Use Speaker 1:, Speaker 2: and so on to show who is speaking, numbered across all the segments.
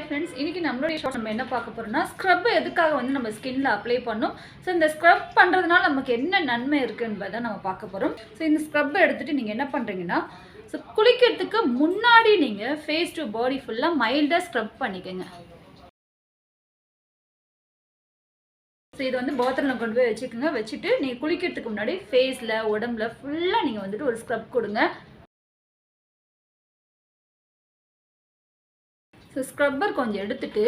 Speaker 1: Friends, இன்னைக்கு நம்மளுடைய short நம்ம என்ன பார்க்க போறோம்னா ஸ்க்ரப் எதுக்காக வந்து நம்ம ஸ்கின்ல அப்ளை பண்ணோம். ஸோ இந்த ஸ்க்ரப் பண்ணுறதுனால நமக்கு என்ன நன்மை இருக்குன்றதை நம்ம பார்க்க போகிறோம். ஸோ இந்த ஸ்க்ரப்பை எடுத்துகிட்டு நீங்கள் என்ன பண்ணுறீங்கன்னா, ஸோ குளிக்கிறதுக்கு முன்னாடி நீங்கள் ஃபேஸ் டு பாடி ஃபுல்லாக மைல்டாக ஸ்க்ரப் பண்ணிக்கோங்க. ஸோ இது வந்து பாத்ரூமில் கொண்டு போய் வச்சுக்கோங்க. வச்சுட்டு நீங்கள் குளிக்கிறதுக்கு முன்னாடி ஃபேஸில் உடம்புல ஃபுல்லாக நீங்கள் வந்துட்டு ஒரு ஸ்க்ரப் கொடுங்க. ஸோ ஸ்க்ரப்பர் கொஞ்சம் எடுத்துட்டு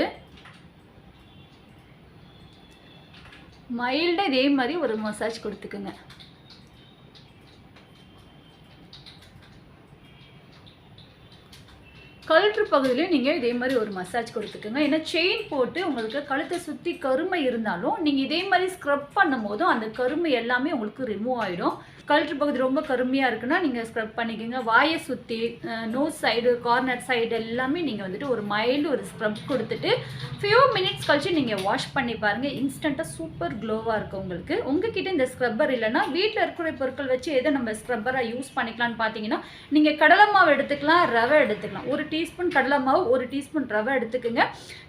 Speaker 1: மைல்டாக இதே மாதிரி ஒரு மசாஜ் கொடுத்துக்குங்க. கழுத்து பகுதியிலையும் நீங்கள் இதே மாதிரி ஒரு மசாஜ் கொடுத்துக்கோங்க. ஏன்னா செயின் போட்டு உங்களுக்கு கழுத்தை சுற்றி கருமை இருந்தாலும் நீங்கள் இதே மாதிரி ஸ்க்ரப் பண்ணும் போதும் அந்த கருமை எல்லாமே உங்களுக்கு ரிமூவ் ஆகிடும். கழுத்து பகுதி ரொம்ப கருமையாக இருக்குன்னா நீங்கள் ஸ்க்ரப் பண்ணிக்கோங்க. வாயை சுற்றி நோஸ் சைடு கார்னர் சைடு எல்லாமே நீங்கள் வந்துட்டு ஒரு மைல்டு ஒரு ஸ்க்ரப் கொடுத்துட்டு ஃபியூ மினிட்ஸ் கழிச்சு நீங்கள் வாஷ் பண்ணி பாருங்கள். இன்ஸ்டண்ட்டாக சூப்பர் க்ளோவாக இருக்கும் உங்களுக்கு. உங்ககிட்ட இந்த ஸ்க்ரப்பர் இல்லைன்னா வீட்டில் இருக்கிற பொருட்கள் வச்சு எதை நம்ம ஸ்க்ரப்பராக யூஸ் பண்ணிக்கலாம்னு பார்த்தீங்கன்னா, நீங்கள் கடலை மாவு எடுத்துக்கலாம், ரவை எடுத்துக்கலாம். ஒரு டீஸ்பூன் கடலை மாவு, ஒரு டீஸ்பூன் ரவை எடுத்துக்கோங்க.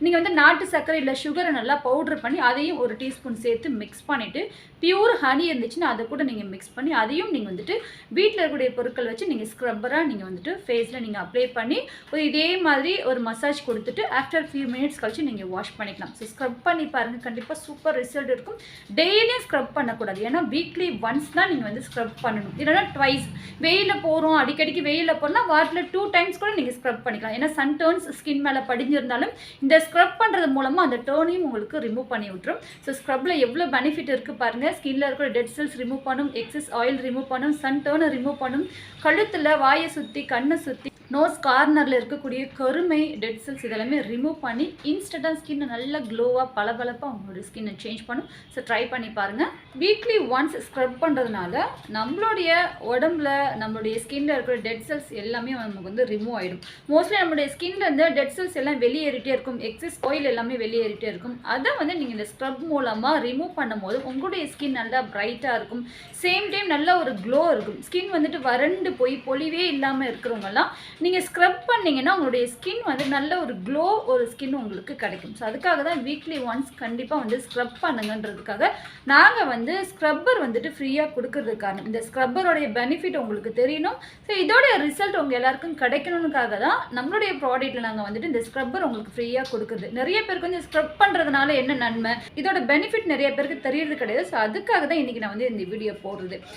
Speaker 1: நீங்கள் வந்து நாட்டு சர்க்கரை இல்லை சுகரை நல்லா பவுடர் பண்ணி அதையும் ஒரு டீஸ்பூன் சேர்த்து மிக்ஸ் பண்ணிவிட்டு பியூர் ஹனி இருந்துச்சுன்னா அதை கூட நீங்கள் மிக்ஸ் பண்ணி அதையும் நீங்கள் வந்துட்டு வீட்டில் இருக்கக்கூடிய பொருட்கள் வச்சு நீங்கள் ஸ்க்ரப்பராக நீங்கள் வந்துட்டு ஃபேஸில் நீங்கள் அப்ளை பண்ணி ஒரு இதே மாதிரி ஒரு மசாஜ் கொடுத்துட்டு ஆஃப்டர் ஃபியூ மினிட்ஸ் கழிச்சு நீங்கள் வாஷ் பண்ணிக்கலாம். ஸோ ஸ்க்ரப் பண்ணி பாருங்கள், கண்டிப்பாக சூப்பர் ரிசல்ட் இருக்கும். டெய்லியும் ஸ்க்ரப் பண்ணக்கூடாது, ஏன்னா வீக்லி ஒன்ஸ் தான் நீங்கள் வந்து ஸ்க்ரப் பண்ணணும். இல்லைன்னா ட்வைஸ். வெயிலில் போகிறோம், அடிக்கடிக்கு வெயிலில் போனால் வாரத்தில் 2 டைம்ஸ் கூட நீங்கள் ஸ்க்ரப் பண்ணிக்கலாம். ஏன்னா சன் டர்ன்ஸ் ஸ்கின் மேலே படிஞ்சிருந்தாலும் இந்த ஸ்க்ரப் பண்ணுறது மூலமாக அந்த டர்னையும் உங்களுக்கு ரிமூவ் பண்ணி விட்டுரும். ஸோ ஸ்க்ரப்பில் எவ்வளோ பெனிஃபிட் இருக்குது பாருங்கள். ஸ்கின்ல இருக்கிற டெட் செல்ஸ் ரிமூவ் பண்ணும், எக்ஸஸ் ஆயில் ரிமூவ் பண்ணும், சன் டர்னை ரிமூவ் பண்ணும், கழுத்தில் வாயை சுற்றி கண்ணை சுற்றி நோஸ் கார்னரில் இருக்கக்கூடிய கருமை டெட் செல்ஸ் இதெல்லாமே ரிமூவ் பண்ணி இன்ஸ்டண்ட்டாக ஸ்கின்னை நல்லா க்ளோவாக பளபளப்பாக உங்களோட ஸ்கின்னை சேஞ்ச் பண்ணும். ஸோ ட்ரை பண்ணி பாருங்கள். வீக்லி ஒன்ஸ் ஸ்க்ரப் பண்ணுறதுனால நம்மளுடைய உடம்புல நம்மளுடைய ஸ்கின்ல இருக்கிற டெட் செல்ஸ் எல்லாமே நமக்கு வந்து ரிமூவ் ஆகிடும். மோஸ்ட்லி நம்மளுடைய ஸ்கின்ல இருந்து டெட் செல்ஸ் எல்லாம் வெளியேறிட்டே இருக்கும், எக்ஸஸ் ஆயில் எல்லாமே வெளியேறிட்டே இருக்கும். அதை வந்து நீங்கள் இந்த ஸ்க்ரப் மூலமாக ரிமூவ் பண்ணும் போது உங்களுடைய ஸ்கின் நல்லா பிரைட்டாக இருக்கும். சேம் டைம் நல்ல ஒரு க்ளோ இருக்கும். ஸ்கின் வந்துட்டு வறண்டு போய் பொலிவே இல்லாமல் இருக்கிறவங்கலாம் நீங்கள் ஸ்க்ரப் பண்ணிங்கன்னா உங்களுடைய ஸ்கின் வந்து நல்ல ஒரு க்ளோ ஒரு ஸ்கின் உங்களுக்கு கிடைக்கும். ஸோ அதுக்காக தான் வீக்லி ஒன்ஸ் கண்டிப்பாக வந்து ஸ்க்ரப் பண்ணுங்கன்றதுக்காக நாங்கள் வந்து ஸ்க்ரப்பர் வந்துட்டு ஃப்ரீயாக கொடுக்கறதுக்கு காரணம். இந்த ஸ்க்ரப்பரோடைய பெனிஃபிட் உங்களுக்கு தெரியணும். ஸோ இதோடைய ரிசல்ட் உங்கள் எல்லாருக்கும் கிடைக்கணுக்காக தான் நம்மளுடைய ப்ராடக்ட்டில் நாங்கள் வந்துட்டு இந்த ஸ்க்ரப்பர் உங்களுக்கு ஃப்ரீயாக கொடுக்குறது. நிறைய பேருக்கு வந்து ஸ்க்ரப் பண்ணுறதுனால என்ன நன்மை, இதோட பெனிஃபிட் நிறைய பேருக்கு தெரியறது கிடையாது. ஸோ அதுக்காக தான் இன்றைக்கி நான் வந்து இந்த வீடியோ போடுறது.